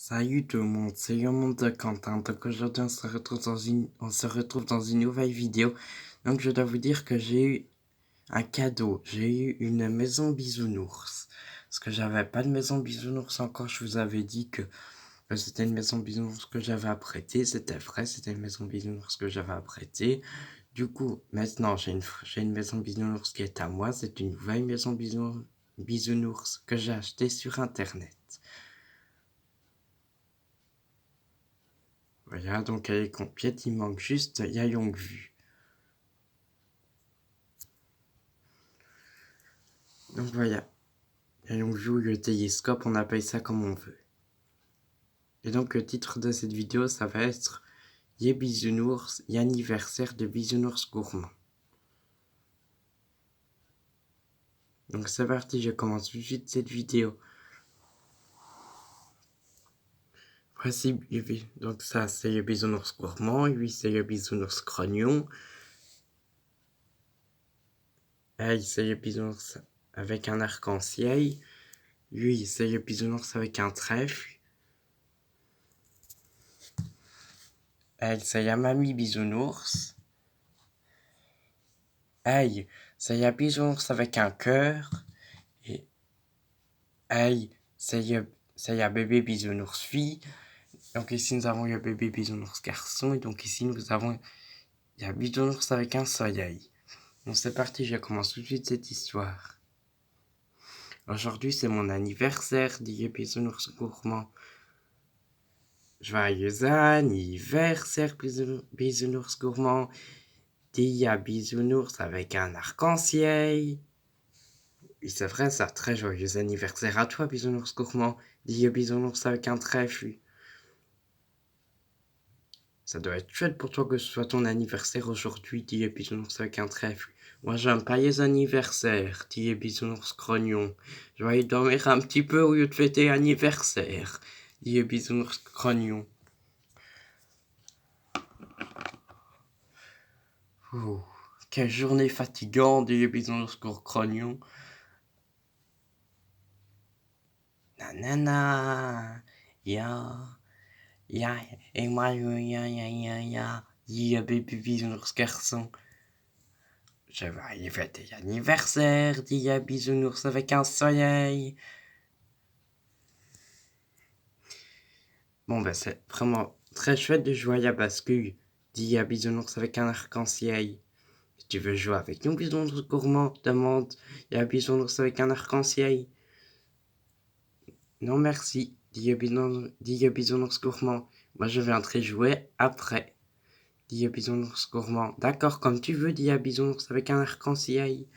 Salut tout le monde, c'est le monde de Quentin. Donc aujourd'hui on se retrouve dans une nouvelle vidéo. Donc je dois vous dire que j'ai eu un cadeau. J'ai eu une maison bisounours. Parce que j'avais pas de maison bisounours encore. Je vous avais dit que c'était une maison bisounours que j'avais apprêtée. C'était vrai, c'était une maison bisounours que j'avais apprêtée. Du coup, maintenant j'ai une maison bisounours qui est à moi. C'est une nouvelle maison bisounours que j'ai achetée sur internet. Voilà, donc elle est complète, il manque juste Yayongvu. Donc voilà, Yayongvu ou le télescope, on appelle ça comme on veut. Et donc le titre de cette vidéo, ça va être Yé Bisounours, anniversaire de Bisounours Gourmand. Donc c'est parti, je commence tout de suite cette vidéo. Voici, donc ça c'est le Bisounours Gourmand, lui c'est le Bisounours Grognon. Elle c'est le Bisounours avec un arc-en-ciel. Lui c'est le Bisounours avec un trèfle. Elle, c'est la mamie bisounours. Elle, c'est la bisounours avec un cœur. Et elle, c'est la bébé bisounours fille. Donc ici, nous avons le bébé bisounours garçon. Et donc ici, nous avons la bisounours avec un soleil. Donc c'est parti, je commence tout de suite cette histoire. Aujourd'hui, c'est mon anniversaire, dit le bisounours gourmand. Joyeux anniversaire, bisounours gourmand. Dit à bisounours avec un arc-en-ciel. Oui, c'est vrai ça, très joyeux anniversaire à toi, bisounours gourmand, dit le bisounours avec un trèfle. Ça doit être chouette pour toi que ce soit ton anniversaire aujourd'hui, dit le bisounours avec un trèfle. Moi j'aime pas les anniversaires, dit le bisounours grognon. Je vais aller dormir un petit peu au lieu de fêter l'anniversaire, dit le bisounours grognon. Ouh, quelle journée fatigante, dit le bisounours grognon. Nanana, ya. Ja, ik maak ja, dit le bébé bisounours garçon. Je vais aller fêter l'anniversaire, dit le bisounours avec un soleil. Bon, ben, c'est vraiment très chouette de jouer à la bascule, dit le bisounours avec un arc-en-ciel. Tu veux jouer avec nous, bisounours gourmand, demande le bisounours avec un arc-en-ciel. Non, merci, dit le bisounours gourmand. Moi, je viendrai jouer après. Dit le bisounours gourmand. D'accord, comme tu veux, dit le bisounours avec un arc-en-ciel.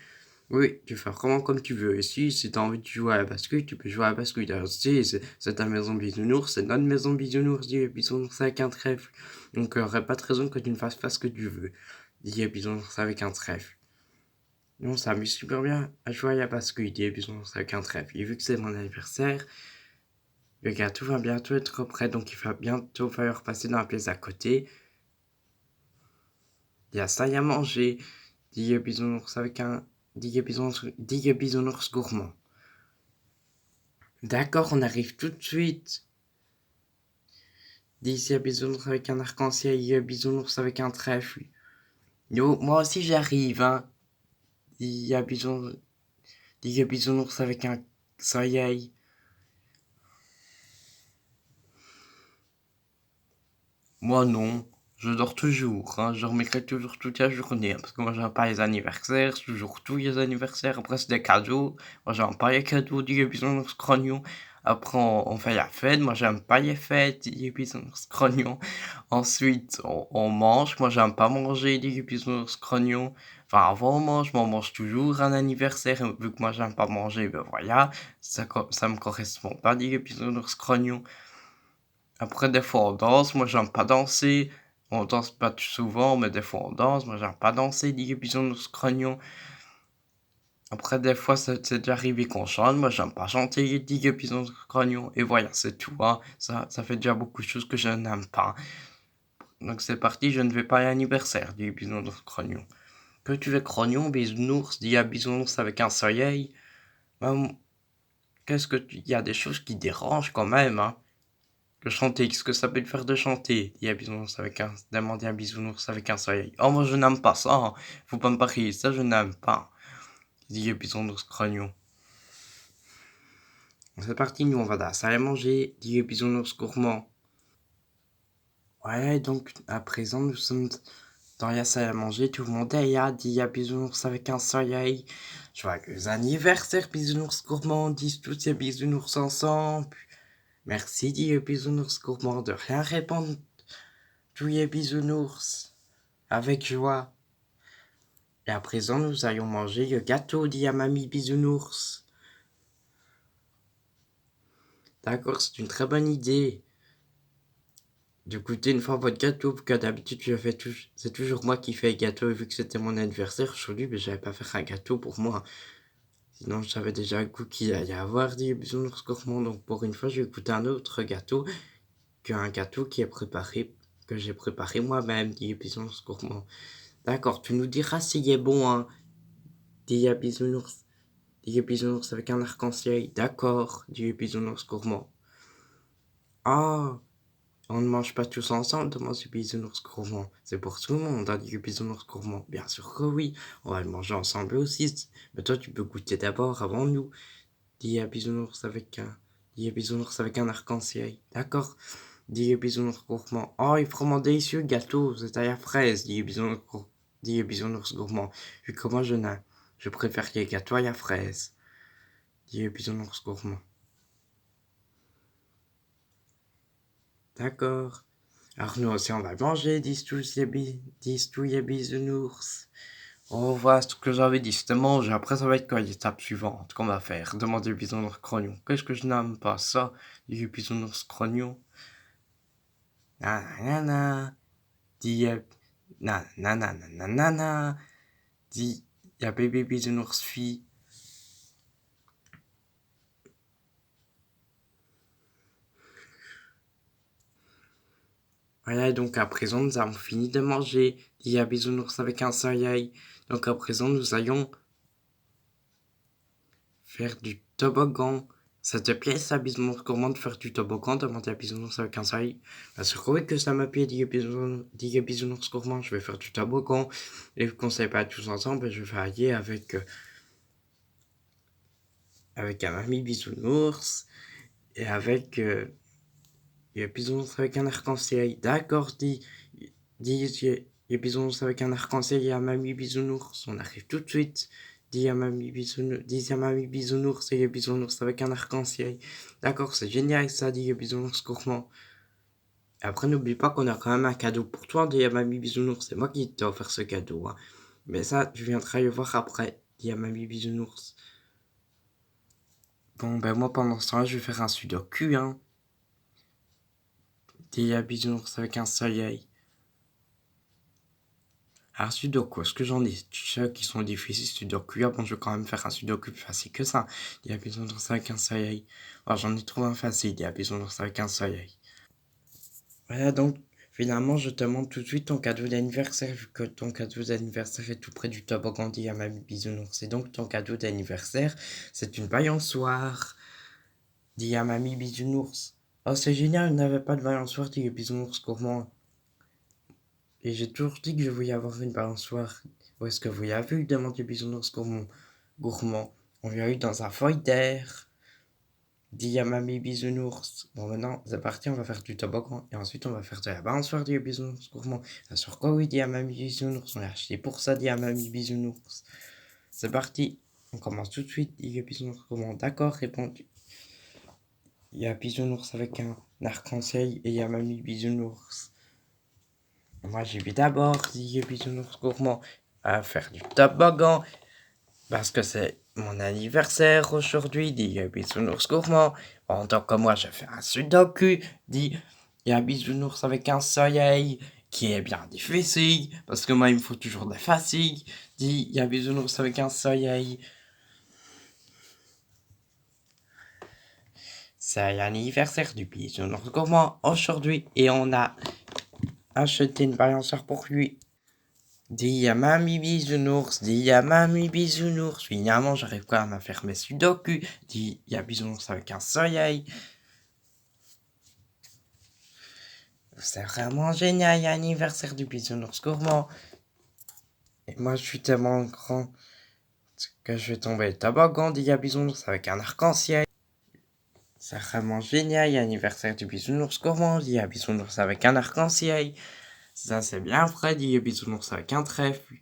Oui, tu fais vraiment comme tu veux. Et si t'as envie de jouer à la bascule, tu peux jouer à la bascule. Alors, c'est ta maison bisounours, c'est notre maison bisounours, dit le bisounours avec un trèfle. Donc, il n'y aurait pas de raison que tu ne fasses pas ce que tu veux, dit le bisounours avec un trèfle. Non, ça m'amuse super bien à jouer à la bascule, dit le bisounours avec un trèfle. Et vu que c'est mon anniversaire, le gâteau va bientôt être prêt, donc il va bientôt falloir passer dans la pièce à côté. Il y a ça à manger, dit le bisounours avec un... dit le bisounours gourmand. D'accord, on arrive tout de suite. Dit le bisounours avec un arc-en-ciel, le bisounours avec un trèfle. Yo, moi aussi j'arrive, hein. Dit le bisounours avec un soleil. Moi non, je dors toujours, hein. Je dormirai toujours toute la journée, hein, parce que moi j'aime pas les anniversaires, c'est toujours tous les anniversaires, après c'est des cadeaux. Moi j'aime pas les cadeaux, dit le bisounours grognon. Après on fait la fête, moi j'aime pas les fêtes, dit le bisounours grognon. Ensuite on mange, moi j'aime pas manger, dit le bisounours grognon. Enfin avant on mange toujours un anniversaire, et vu que moi j'aime pas manger, ben voilà, ça me correspond pas, dit le bisounours grognon. Après, des fois, on danse. Moi, j'aime pas danser. On danse pas tout souvent, mais des fois, on danse. Moi, j'aime pas danser, dit le bisounours grognon. Après, des fois, c'est déjà arrivé qu'on chante. Moi, j'aime pas chanter, dit le bisounours grognon. Et voilà, c'est tout, hein. Ça fait déjà beaucoup de choses que je n'aime pas. Donc, c'est parti, je ne vais pas à l'anniversaire, dit le bisounours grognon. Que tu veux, grognon, bisounours, dit le bisounours avec un soleil. Il y a des choses qui dérangent quand même, hein. Que chanter, qu'est-ce que ça peut te faire de chanter? Dis à bisounours avec un demander un bisounours avec un soleil. Oh moi je n'aime pas ça, hein. Faut pas me parier, ça je n'aime pas. Dis à bisounours grognon. C'est parti, nous on va dans la salle à manger. Dis à bisounours gourmand. Ouais, donc à présent nous sommes dans la salle à manger, tout le monde est là, dit à bisounours avec un soleil. Joyeux anniversaire bisounours gourmand, disent tous ces bisounours ensemble. Merci, dit bisounours gourmand, de rien répondre. Tous les bisounours, avec joie. Et à présent, nous allons manger le gâteau, dit à mamie bisounours. D'accord, c'est une très bonne idée de goûter une fois votre gâteau, parce que d'habitude, c'est toujours moi qui fais le gâteau, et vu que c'était mon anniversaire aujourd'hui, mais j'avais pas fait un gâteau pour moi. Sinon, je savais déjà le goût qu'il allait avoir, dit bisounours gourmand. Donc, pour une fois, je vais goûter un autre gâteau qu'un gâteau qui est préparé, que j'ai préparé moi-même, dit bisounours gourmand. D'accord, tu nous diras s'il est bon, hein, dit bisounours. Dit bisounours avec un arc-en-ciel. D'accord, dit bisounours gourmand. Ah, on ne mange pas tous ensemble, demande le bisounours gourmand. C'est pour tout le monde, dit le bisounours gourmand. Bien sûr que oui, on va le manger ensemble aussi. Mais toi, tu peux goûter d'abord avant nous, dit bisounours avec un arc-en-ciel. D'accord, dit le bisounours gourmand. Oh, il est vraiment délicieux le gâteau, c'est à la fraise, dit le bisounours gourmand. Vu que moi, je préfère les gâteaux à la fraise, dit le bisounours gourmand. D'accord. Alors nous aussi on va manger, disent tous les bisounours. Oh voilà ce que j'avais dit, c'était manger. Après ça va être quoi l'étape suivante qu'on va faire? Demander au bisounours grognon. Qu'est-ce que je n'aime pas ça? Dit le bisounours grognon. Nanana. Dit nanana. Dit y'a bébé bisounours fille. Voilà, donc à présent nous avons fini de manger. Dit y'a bisounours avec un soleil. Donc à présent nous allons faire du toboggan. Ça te plaît ça, bisounours gourmand, de faire du toboggan? Demandait à bisounours avec un soleil. Bien sûr que oui que ça me plaît, dit bisounours gourmand. Je vais faire du toboggan. Et vu qu'on ne sait pas tous ensemble, je vais aller avec un ami bisounours et avec bisounours avec un arc-en-ciel. D'accord, dit bisounours avec un arc-en-ciel et un mamie bisounours. On arrive tout de suite. Dit à mamie bisounours et les bisounours avec un arc-en-ciel. D'accord, c'est génial ça, dit les bisounours gourmand. Après, n'oublie pas qu'on a quand même un cadeau pour toi, dit à mamie bisounours. C'est moi qui t'ai offert ce cadeau, hein. Mais ça, tu viendras le voir après, dit à mamie bisounours. Bon, ben moi, pendant ce temps-là, je vais faire un sudoku, hein. Dit à bisounours avec un soleil. Alors, sudoku, est-ce que j'en ai? Tu sais qui sont difficiles, sudoku. Ah bon, je vais quand même faire un sudoku plus facile que ça. Il y a bisounours avec un soleil. Alors, j'en ai trouvé un facile. Il y a bisounours avec un soleil. Voilà, donc, finalement, je te montre tout de suite ton cadeau d'anniversaire, vu que ton cadeau d'anniversaire est tout près du toboggan, dit à mamie bisounours. Et donc, ton cadeau d'anniversaire, c'est une balançoire, dit à mamie bisounours. Oh, c'est génial, il n'avait pas de balançoire, dit le bisounours gourmand. Et j'ai toujours dit que je voulais avoir une balançoire. Où est-ce que vous l'avez vu? Demande le bisounours gourmand. On l'a eu dans un feuille d'air, dit à mamie bisounours. Bon, maintenant, c'est parti, on va faire du toboggan. Et ensuite, on va faire de la balançoire, dit le bisounours gourmand. Bien sûr, quoi, oui, dit à mamie bisounours. On l'a acheté pour ça, dit à mamie bisounours. C'est parti. On commence tout de suite, dit le bisounours gourmand. D'accord, répondu. Il y a bisounours avec un arc-en-ciel et il y a mamie bisounours. Moi, j'ai vu d'abord, dit le bisounours gourmand, à faire du toboggan. Parce que c'est mon anniversaire aujourd'hui, dit bisounours gourmand. Pendant que moi je fais un sudoku, dit il y a bisounours avec un soleil qui est bien difficile, parce que moi il me faut toujours des faciles, dit il y a bisounours avec un soleil. C'est l'anniversaire du bisounours gourmand aujourd'hui et on a acheté une balançoire pour lui. Dis à mamie bisounours, dis à mamie bisounours. Finalement, j'arrive quand même à faire mes sudoku. Dis à bisounours avec un soleil. c'est vraiment génial, l'anniversaire du bisounours gourmand. Et moi, je suis tellement grand que je vais tomber le toboggan dit à bisounours avec un arc-en-ciel. C'est vraiment génial, l'anniversaire du bisounours gourmand dit à bisounours avec un arc-en-ciel. Ça, c'est bien vrai, dit bisounours avec un trèfle.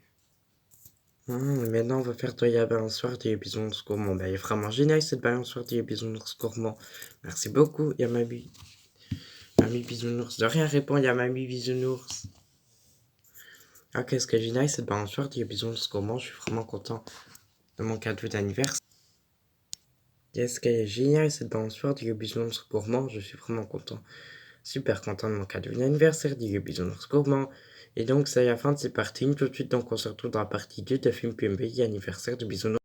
Maintenant, on va faire de la balançoire des bisounours gourmands. Ben, il est vraiment génial cette balançoire des bisounours gourmands. Merci beaucoup, Yamami. Mamie bisounours. De rien répond, Yamami bisounours. Ah, qu'est-ce que génial cette balançoire des bisounours gourmands. Je suis vraiment content de mon cadeau d'anniversaire. Qu'est-ce qu'elle est géniale cette balançoire des bisounours gourmands. Je suis vraiment content. Super content de mon cadeau d'anniversaire des bisounours gourmands. Et donc, c'est la fin de cette partie. Tout de suite, donc, on se retrouve dans la partie 2 de Film PMB, anniversaire du bisounours.